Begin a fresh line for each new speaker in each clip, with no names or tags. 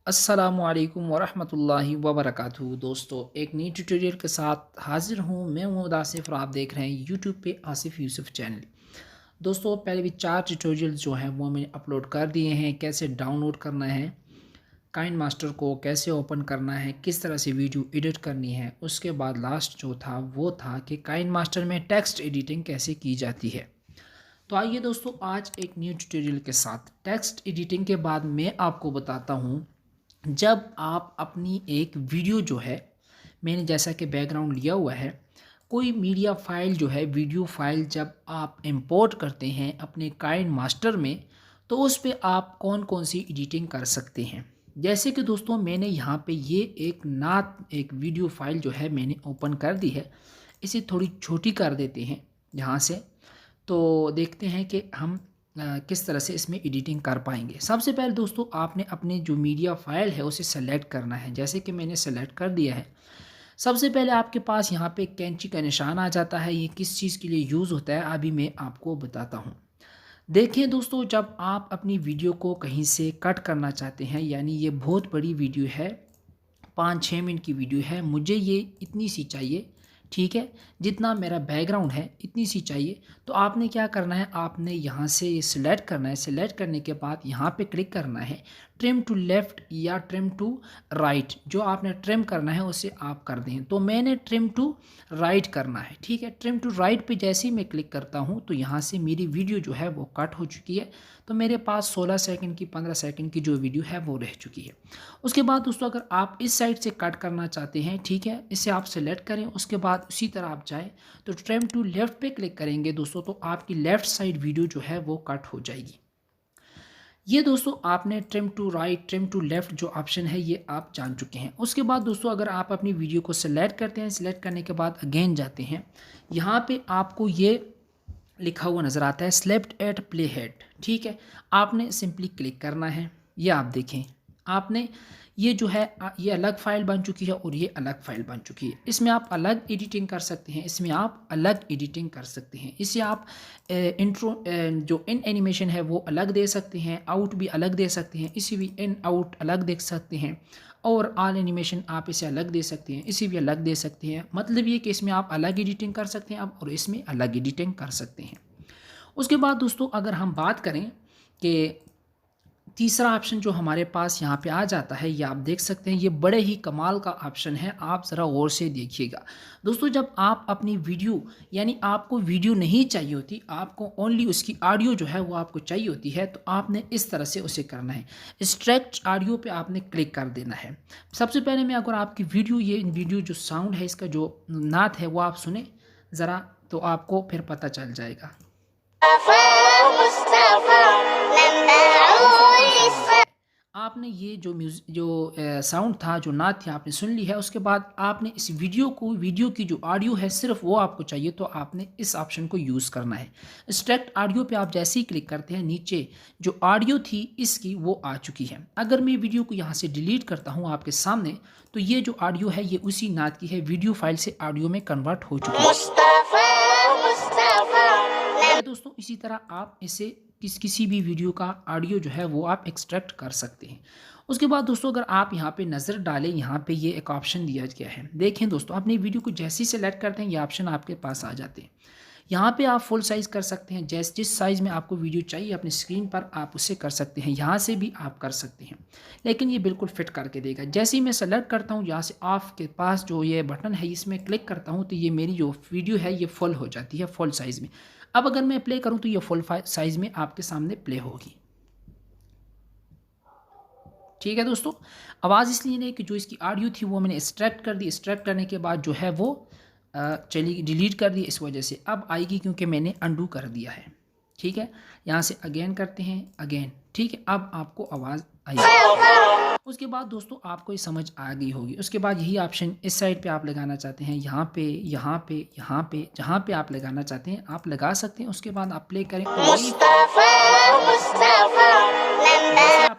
अस्सलामुअलैकुम वरहमतुल्लाहि वबरकातुहू। दोस्तों, एक नई ट्यूटोरियल के साथ हाज़िर हूँ। मैं मोहम्मद आसिफ और आप देख रहे हैं यूट्यूब पे आसिफ यूसुफ चैनल। दोस्तों, पहले भी 4 ट्यूटोरियल जो हैं वो मैंने अपलोड कर दिए हैं। कैसे डाउनलोड करना है काइन मास्टर को, कैसे ओपन करना है, किस तरह से वीडियो एडिट करनी है। उसके बाद लास्ट जो था वो था कि काइन मास्टर में टेक्स्ट एडिटिंग कैसे की जाती है। तो आइए दोस्तों, आज एक न्यू ट्यूटोरियल के साथ टेक्स्ट एडिटिंग के बाद मैं आपको बताता हूँ। जब आप अपनी एक वीडियो जो है, मैंने जैसा कि बैकग्राउंड लिया हुआ है, कोई मीडिया फाइल जो है, वीडियो फाइल जब आप इंपोर्ट करते हैं अपने काइन मास्टर में, तो उस पे आप कौन कौन सी एडिटिंग कर सकते हैं। जैसे कि दोस्तों, मैंने यहाँ पे ये एक वीडियो फाइल जो है मैंने ओपन कर दी है। इसे थोड़ी छोटी कर देते हैं यहाँ से, तो देखते हैं कि हम किस तरह से इसमें एडिटिंग कर पाएंगे। सबसे पहले दोस्तों, आपने अपने जो मीडिया फाइल है उसे सेलेक्ट करना है। जैसे कि मैंने सेलेक्ट कर दिया है। सबसे पहले आपके पास यहाँ पे कैंची का निशान आ जाता है। ये किस चीज़ के लिए यूज़ होता है अभी मैं आपको बताता हूँ। देखिए दोस्तों, जब आप अपनी वीडियो को कहीं से कट करना चाहते हैं, यानी ये बहुत बड़ी वीडियो है, 5-6 मिनट की वीडियो है, मुझे ये इतनी सी चाहिए, ठीक है, जितना मेरा बैकग्राउंड है इतनी सी चाहिए। तो आपने क्या करना है, आपने यहाँ से ये सिलेक्ट करना है। सिलेक्ट करने के बाद यहाँ पे क्लिक करना है ट्रिम टू लेफ़्ट या ट्रिम टू राइट। जो आपने ट्रिम करना है उसे आप कर दें। तो मैंने ट्रिम टू राइट करना है, ठीक है। ट्रिम टू राइट पे जैसे ही मैं क्लिक करता हूँ तो यहाँ से मेरी वीडियो जो है वो कट हो चुकी है। तो मेरे पास 16 सेकंड की 15 सेकंड की जो वीडियो है वो रह चुकी है। उसके बाद दोस्तों, अगर आप इस साइड से कट करना चाहते हैं, ठीक है, इसे आप सेलेक्ट करें। उसके बाद उसी तरह आप जाएं तो ट्रिम टू लेफ़्ट पे क्लिक करेंगे दोस्तों, तो आपकी लेफ़्ट साइड वीडियो जो है वो कट हो जाएगी। ये दोस्तों, आपने trim to right, trim to left जो ऑप्शन है ये आप जान चुके हैं। उसके बाद दोस्तों, अगर आप अपनी वीडियो को सेलेक्ट करते हैं, सेलेक्ट करने के बाद अगेन जाते हैं, यहाँ पे आपको ये लिखा हुआ नज़र आता है स्लेप्ट एट प्ले हेड, ठीक है। आपने सिंपली क्लिक करना है। ये आप देखें, आपने ये जो है ये अलग फ़ाइल बन चुकी है और ये अलग फ़ाइल बन चुकी है। इसमें आप अलग एडिटिंग कर सकते हैं, इसमें आप अलग एडिटिंग कर सकते हैं। इसे आप इंट्रो जो इन एनिमेशन है वो अलग दे सकते हैं, आउट भी अलग दे सकते हैं, इसी भी इन आउट अलग देख सकते हैं, और ऑल एनिमेशन आप इसे अलग दे सकते हैं, इसी भी अलग दे सकते हैं। मतलब ये कि इसमें आप अलग एडिटिंग कर सकते हैं आप, और इसमें अलग एडिटिंग कर सकते हैं। उसके बाद दोस्तों, अगर हम बात करें कि तीसरा ऑप्शन जो हमारे पास यहाँ पे आ जाता है, ये आप देख सकते हैं, ये बड़े ही कमाल का ऑप्शन है। आप ज़रा गौर से देखिएगा दोस्तों। जब आप अपनी वीडियो, यानी आपको वीडियो नहीं चाहिए होती, आपको ओनली उसकी ऑडियो जो है वो आपको चाहिए होती है, तो आपने इस तरह से उसे करना है। एक्सट्रैक्ट ऑडियो पे आपने क्लिक कर देना है। सबसे पहले मैं अगर आपकी वीडियो, ये वीडियो जो साउंड है, इसका जो नात है वो आप सुने ज़रा, तो आपको फिर पता चल जाएगा। आपने ये जो साउंड था, जो नात थी, आपने सुन ली है। उसके बाद आपने इस वीडियो की जो ऑडियो है सिर्फ वो आपको चाहिए, तो आपने इस ऑप्शन को यूज़ करना है। एक्सट्रैक्ट ऑडियो पे आप जैसे ही क्लिक करते हैं, नीचे जो ऑडियो थी इसकी वो आ चुकी है। अगर मैं वीडियो को यहाँ से डिलीट करता हूँ आपके सामने, तो ये जो ऑडियो है ये उसी नात की है, वीडियो फाइल से ऑडियो में कन्वर्ट हो चुकी है। दोस्तों, इसी तरह आप इसे किसी भी वीडियो का ऑडियो जो है वो आप एक्सट्रैक्ट कर सकते हैं। उसके बाद दोस्तों, अगर आप यहाँ पे नज़र डालें, यहाँ पे ये एक ऑप्शन दिया गया है। देखें दोस्तों, अपनी वीडियो को जैसे ही सेलेक्ट करते हैं ये ऑप्शन आपके पास आ जाते हैं। यहाँ पे आप फुल साइज़ कर सकते हैं, जिस साइज़ में आपको वीडियो चाहिए अपनी स्क्रीन पर आप उसे कर सकते हैं। यहाँ से भी आप कर सकते हैं, लेकिन ये बिल्कुल फिट करके देगा। जैसे ही मैं सेलेक्ट करता हूँ, यहाँ से ऑफ के पास जो ये बटन है इसमें क्लिक करता हूँ, तो ये मेरी जो वीडियो है ये फुल हो जाती है, फुल साइज़ में। अब अगर मैं प्ले करूँ तो ये फुल साइज़ में आपके सामने प्ले होगी। ठीक है दोस्तों, आवाज़ इसलिए नहीं कि जो इसकी ऑडियो थी वो मैंने एक्सट्रैक्ट कर दी। एक्सट्रैक्ट करने के बाद जो है वो चली डिलीट कर दी, इस वजह से अब आएगी, क्योंकि मैंने अंडू कर दिया है। ठीक है, यहाँ से अगेन करते हैं, अगेन, ठीक है, अब आपको आवाज़ आएगी। उसके बाद दोस्तों, आपको ये समझ आ गई होगी। उसके बाद यही ऑप्शन इस साइड पे आप लगाना चाहते हैं, यहाँ पे, यहाँ पे, यहाँ पे, जहाँ पे आप लगाना चाहते हैं आप लगा सकते हैं। उसके बाद आप प्ले करें,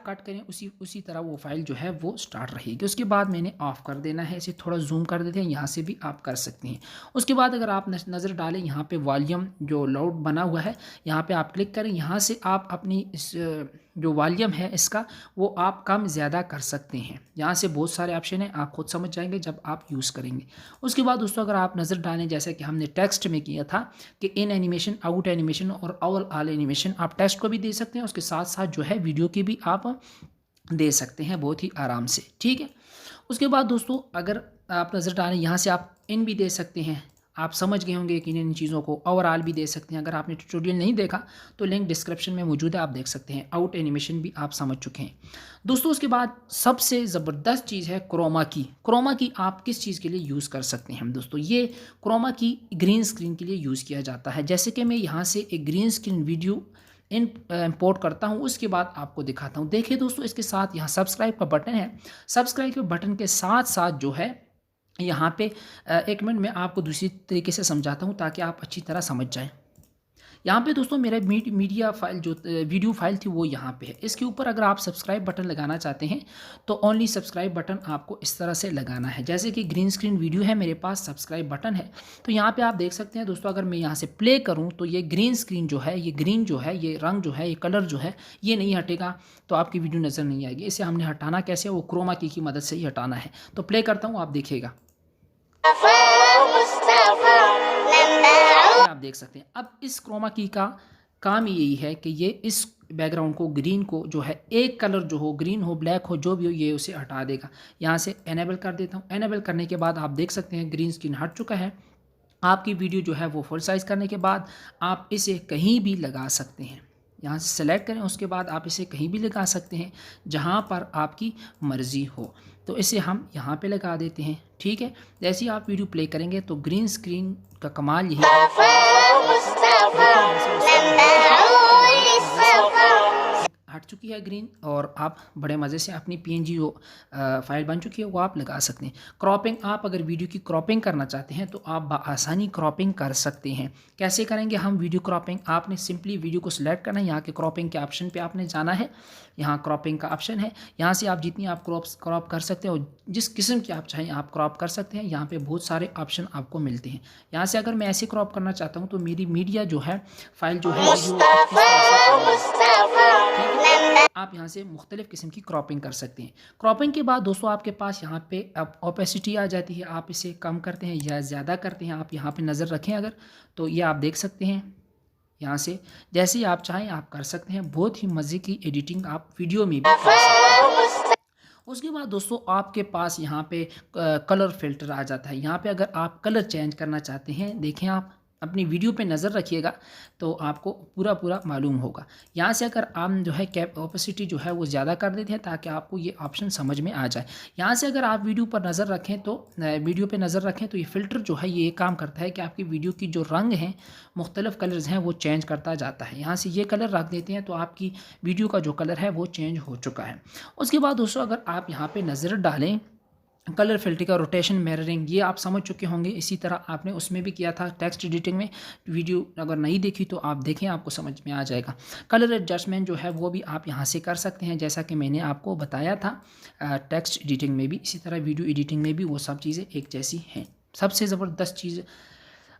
आप कट करें उसी तरह वो फाइल जो है वो स्टार्ट रहेगी। उसके बाद मैंने ऑफ़ कर देना है, इसे थोड़ा जूम कर देते हैं, यहाँ से भी आप कर सकते हैं। उसके बाद अगर आप नज़र डालें यहाँ पे वॉल्यूम जो लाउड बना हुआ है, यहाँ पे आप क्लिक करें, यहाँ से आप अपनी इस जो वॉल्यूम है इसका वो आप कम ज़्यादा कर सकते हैं। यहाँ से बहुत सारे ऑप्शन हैं, आप खुद समझ जाएंगे जब आप यूज़ करेंगे। उसके बाद दोस्तों अगर आप नज़र डालें जैसे कि हमने टेक्स्ट में किया था कि इन एनिमेशन, आउट एनिमेशन और ऑल एनिमेशन, आप टेक्स्ट को भी दे सकते हैं, उसके साथ साथ जो है वीडियो की भी आप दे सकते हैं बहुत ही आराम से, ठीक है। उसके बाद दोस्तों अगर आप नज़र डालें यहाँ से आप इन भी दे सकते हैं, आप समझ गए होंगे कि इन चीज़ों को। ओवरऑल भी दे सकते हैं, अगर आपने ट्यूटोरियल नहीं देखा तो लिंक डिस्क्रिप्शन में मौजूद है, आप देख सकते हैं। आउट एनिमेशन भी आप समझ चुके हैं दोस्तों। उसके बाद सबसे ज़बरदस्त चीज़ है क्रोमा की। क्रोमा की आप किस चीज़ के लिए यूज़ कर सकते हैं दोस्तों? ये क्रोमा की ग्रीन स्क्रीन के लिए यूज़ किया जाता है। जैसे कि मैं यहाँ से एक ग्रीन स्क्रीन वीडियो इंपोर्ट करता हूँ, उसके बाद आपको दिखाता हूँ। देखिए दोस्तों, इसके साथ यहाँ सब्सक्राइब का बटन है, सब्सक्राइब के बटन के साथ साथ जो है यहाँ पे 1 मिनट में आपको दूसरी तरीके से समझाता हूँ ताकि आप अच्छी तरह समझ जाएं। यहाँ पे दोस्तों मेरा मीडिया फाइल जो वीडियो फाइल थी वो यहाँ पे है। इसके ऊपर अगर आप सब्सक्राइब बटन लगाना चाहते हैं तो ओनली सब्सक्राइब बटन आपको इस तरह से लगाना है। जैसे कि ग्रीन स्क्रीन वीडियो है, मेरे पास सब्सक्राइब बटन है, तो यहाँ पे आप देख सकते हैं दोस्तों। अगर मैं यहाँ से प्ले करूँ तो ये ग्रीन स्क्रीन जो है, ये ग्रीन जो है, ये रंग जो है, ये कलर जो है, ये नहीं हटेगा, तो आपकी वीडियो नज़र नहीं आएगी। इसे हमने हटाना कैसे, वो क्रोमा की मदद से ही हटाना है। तो प्ले करता हूँ, आप देखिएगा, आप देख सकते हैं। अब इस क्रोमा की का काम यही है कि ये इस बैकग्राउंड को, ग्रीन को जो है, एक कलर जो हो, ग्रीन हो, ब्लैक हो, जो भी हो, ये उसे हटा देगा। यहाँ से एनेबल कर देता हूँ। एनेबल करने के बाद आप देख सकते हैं ग्रीन स्क्रीन हट चुका है। आपकी वीडियो जो है वो फुल साइज़ करने के बाद आप इसे कहीं भी लगा सकते हैं। यहाँ से सेलेक्ट करें, उसके बाद आप इसे कहीं भी लगा सकते हैं जहाँ पर आपकी मर्ज़ी हो। तो इसे हम यहाँ पे लगा देते हैं, ठीक है। जैसे ही आप वीडियो प्ले करेंगे तो ग्रीन स्क्रीन का कमाल यही हट चुकी है ग्रीन, और आप बड़े मज़े से अपनी PNG जो फाइल बन चुकी है वो आप लगा सकते हैं। क्रॉपिंग, आप अगर वीडियो की क्रॉपिंग करना चाहते हैं तो आप आसानी क्रॉपिंग कर सकते हैं। कैसे करेंगे हम वीडियो क्रॉपिंग? आपने सिंपली वीडियो को सिलेक्ट करना है, यहाँ के क्रॉपिंग के ऑप्शन पे आपने जाना है। यहाँ क्रॉपिंग का ऑप्शन है, यहाँ से आप जितनी आप क्रॉप कर सकते हो, जिस किस्म की आप चाहें आप क्रॉप कर सकते हैं। यहाँ पे बहुत सारे ऑप्शन आपको मिलते हैं। यहाँ से अगर मैं ऐसे क्रॉप करना चाहता हूँ तो मेरी मीडिया जो है, फाइल जो है, आप यहाँ से मुख्तलिफ़ किस्म की क्रॉपिंग कर सकते हैं। क्रॉपिंग के बाद दोस्तों आपके पास यहाँ पे अब ओपेसिटी आ जाती है। आप इसे कम करते हैं या ज़्यादा करते हैं, आप यहाँ पे नज़र रखें अगर, तो ये आप देख सकते हैं। यहाँ से जैसे ही आप चाहें आप कर सकते हैं। बहुत ही मज़े की एडिटिंग आप वीडियो में भी कर सकते हैं। उसके बाद दोस्तों आपके पास यहाँ पे कलर फिल्टर आ जाता है। यहाँ पे अगर आप कलर चेंज करना चाहते हैं, देखें आप अपनी वीडियो पे नज़र रखिएगा तो आपको पूरा मालूम होगा। यहाँ से अगर आप जो है कैप ओपेसिटी जो है वो ज़्यादा कर देते हैं ताकि आपको ये ऑप्शन समझ में आ जाए। यहाँ से अगर आप वीडियो पर नज़र रखें तो ये फ़िल्टर जो है ये काम करता है कि आपकी वीडियो की जो रंग हैं, मुख्तलिफ़ कलर्स हैं, वो चेंज करता जाता है। यहाँ से ये कलर रख देते हैं तो आपकी वीडियो का जो कलर है वो चेंज हो चुका है। उसके बाद दोस्तों अगर आप यहाँ पर नज़र डालें, कलर फिल्टर का रोटेशन, मिररिंग, ये आप समझ चुके होंगे। इसी तरह आपने उसमें भी किया था टेक्स्ट एडिटिंग में। वीडियो अगर नहीं देखी तो आप देखें, आपको समझ में आ जाएगा। कलर एडजस्टमेंट जो है वो भी आप यहाँ से कर सकते हैं, जैसा कि मैंने आपको बताया था। टेक्स्ट एडिटिंग में भी इसी तरह, वीडियो एडिटिंग में भी वो सब चीज़ें एक जैसी हैं। सबसे ज़बरदस्त चीज़,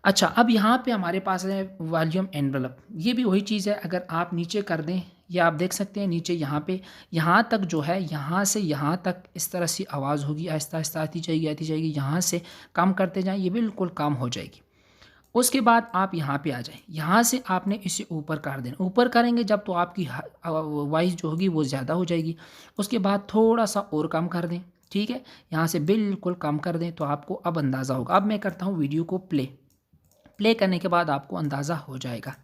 अच्छा अब यहाँ पे हमारे पास है वॉल्यूम एनवेलप। ये भी वही चीज़ है, अगर आप नीचे कर दें, ये आप देख सकते हैं नीचे यहाँ पे, यहाँ तक जो है, यहाँ से यहाँ तक इस तरह से आवाज़ होगी, आहिस्ता आहिस्ता आती जाएगी। यहाँ से कम करते जाएं, ये बिल्कुल कम हो जाएगी। उसके बाद आप यहाँ पे आ जाएं, यहाँ से आपने इसे ऊपर कर देना। ऊपर करेंगे जब तो आपकी वॉइस जो होगी वो ज़्यादा हो जाएगी। उसके बाद थोड़ा सा और कम कर दें, ठीक है। यहाँ से बिल्कुल कम कर दें तो आपको अब अंदाज़ा होगा। अब मैं करता हूँ वीडियो को प्ले करने के बाद आपको अंदाज़ा हो जाएगा।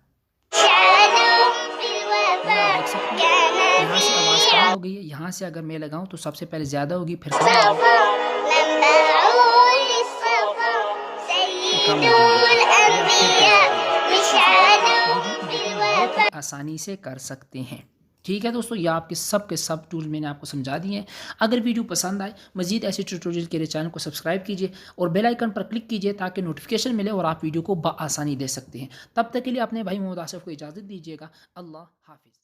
देख सकते हैं यहाँ से आवाज़ कम हो गई है। यहाँ से अगर मैं लगाऊं तो सबसे पहले ज़्यादा होगी, फिर कम होगी। आसानी से कर सकते हैं, ठीक है दोस्तों। ये आपके सब टूल मैंने आपको समझा दिए हैं। अगर वीडियो पसंद आए, मज़ीद ऐसे ट्यूटोरियल के लिए चैनल को सब्सक्राइब कीजिए और बेल आइकन पर क्लिक कीजिए ताकि नोटिफिकेशन मिले और आप वीडियो को बआसानी दे सकते हैं। तब तक के लिए अपने भाई मोहम्मद आसिफ को इजाज़त दीजिएगा। अल्लाह हाफिज़।